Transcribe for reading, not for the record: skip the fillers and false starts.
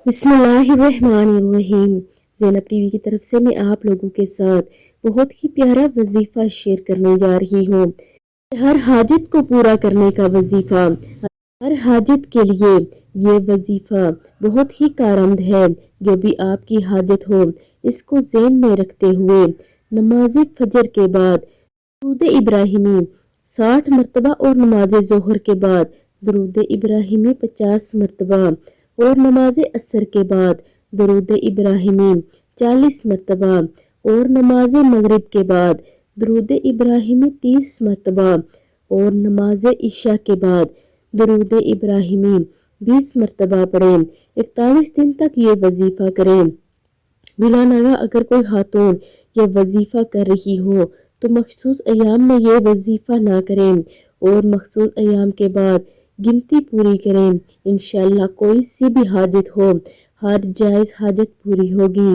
बिस्मिल्लाहिर्रहमानिर्रहीम। ज़ैनब टीवी की तरफ से मैं आप लोगों के साथ बहुत ही प्यारा वजीफ़ा शेयर करने जा रही हूँ। हर हाजत को पूरा करने का वजीफ़ा, हर हाजत के लिए ये वजीफ़ा बहुत ही कारआमद है। जो भी आपकी हाजत हो, इसको ज़हन में रखते हुए नमाज फजर के बाद दरूद इब्राहिमी 60 मरतबा और नमाज ज़ोहर के बाद दरूद इब्राहिमी 50 मरतबा और नमाज असर के बाद दरूद इब्राहिमी 40 मरतबा और नमाज मगरिब के बाद दरूद इब्राहिमी 30 मरतबा और नमाज इशा के बाद दरूद इब्राहिमी 20 मरतबा पढ़ें। 41 दिन तक ये वजीफ़ा करें। बिला नागा अगर कोई खातून ये वजीफ़ा कर रही हो तो मखसूस अयाम में ये वजीफ़ा ना करें और मखसूस अयाम के बाद गिनती पूरी करें। इंशाअल्लाह कोई सी भी हाजत हो, हर जायज़ हाजत पूरी होगी।